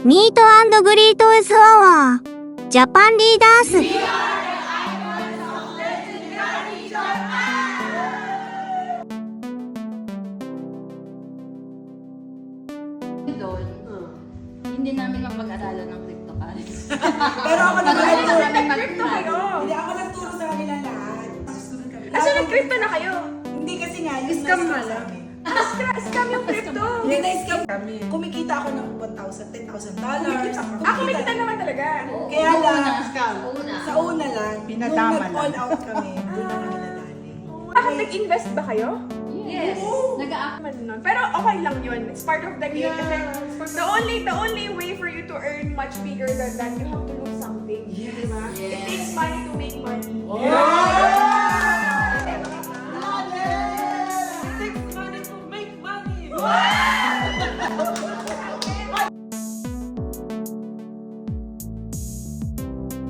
ミート&グリートスアワージャパンリーダースdoon, hindi namin mapag-aralan ng cryptocurrency. Pero ako naman Nag-crypto kayo? Hindi ako nagturo sa kanila lahat. Kasi nag-crypto na kayo? Hindi kasi nga, yung Scam na na lang. Scam yung crypto. Hindi na-scam kami. Kumikita ako ng $1,000, $10,000. Kumikita naman talaga. Kaya lang, Una. sa una lang, Pinadama nung nag-all out kami, doon na kami nadali. Bakit nag-invest ba kayo? Yes. Nag-a- Pero okay lang yun. It's part of the game. Kasi the only way for you to earn much bigger than that, you have to lose something. Yes. Diba? It Yes. takes money to make money.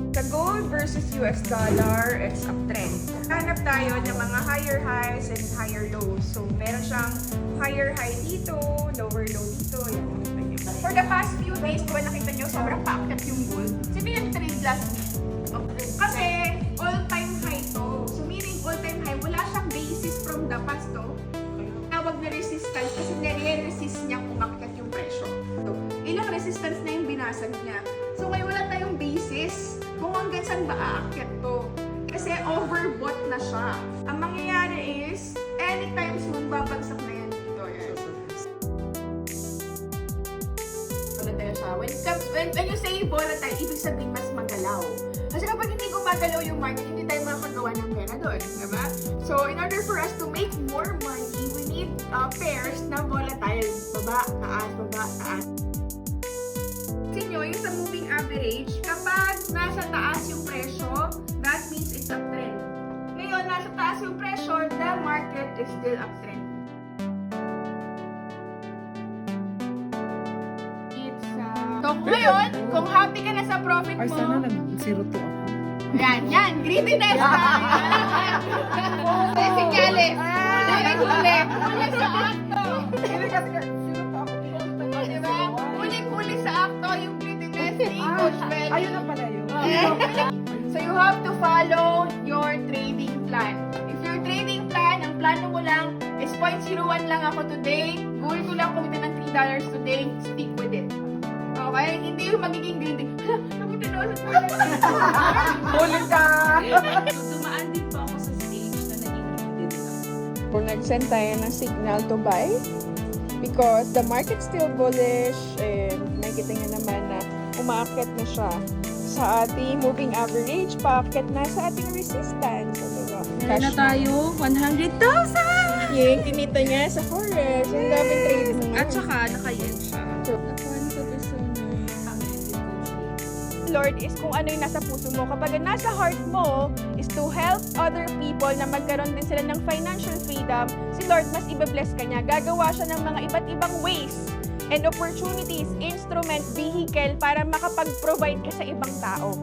Sa gold versus US dollar, it's uptrend. Hanap tayo ng mga higher highs and higher lows. So, meron siyang higher high dito, lower low dito. Yan, nakita niyo. For the past few days, diba nakita niyo, sobrang paakyat yung gold. Sabi yung trade last week. Kasi, all-time high to. So, meaning all-time high, wala siyang basis from the past to. Tawag na resistance kasi nire-resist niyang umakyat yung presyo. So, ilang resistance na yung binasag niya. So, ngayon wala tayong basis kung hanggang saan ba aakyat to. Kasi overbought na siya. Ang mangyayari is, anytime soon, babagsak na yan dito. Yan. Volatile siya. When you say volatile, ibig sabihin mas magalaw. Kasi kapag hindi gumagalaw yung market, hindi tayo makakagawa ng pera doon. Diba? So, in order for us to make more money, we need pairs na volatile. Baba, taas. Nyo, yung sa moving average, kapag nasa taas yung presyo, that means it's uptrend. Ngayon, nasa taas yung presyo, the market is still uptrend. It's so, ngayon, kung happy ka na sa profit Ay, mo, sana nag-0 to ako. yan, greediness tayo. Sinyales. Huli sa akto. Diba? Huli sa akto yung greediness ni Coach Ben. Ayun na pala yun. So you have to follow your trading plan. If your trading plan, ang plano mo lang is 0.01 lang ako today, goal ko lang kumita ng $3 today, stick with it. Okay? Hindi yung magiging greedy. Hala, nakita na ulit mo. Huli ka! Dumaan din po ako sa stage na naging greedy ako. Kung nag-send tayo ng signal to buy because the market's still bullish and nakikita nyo naman na umaakyat na siya sa ating moving average, paakyat na sa ating resistance. So, Meron na tayo 100,000! yung kinita niya sa forex, yung daming trade mo. At saka, naka-yen siya. Lord is kung ano yung nasa puso mo. Kapag ang nasa heart mo is to help other people na magkaroon din sila ng financial freedom, si Lord mas ibe-bless ka niya. Gagawa siya ng mga iba't ibang ways and opportunities, instrument, vehicle para makapag-provide ka sa ibang tao.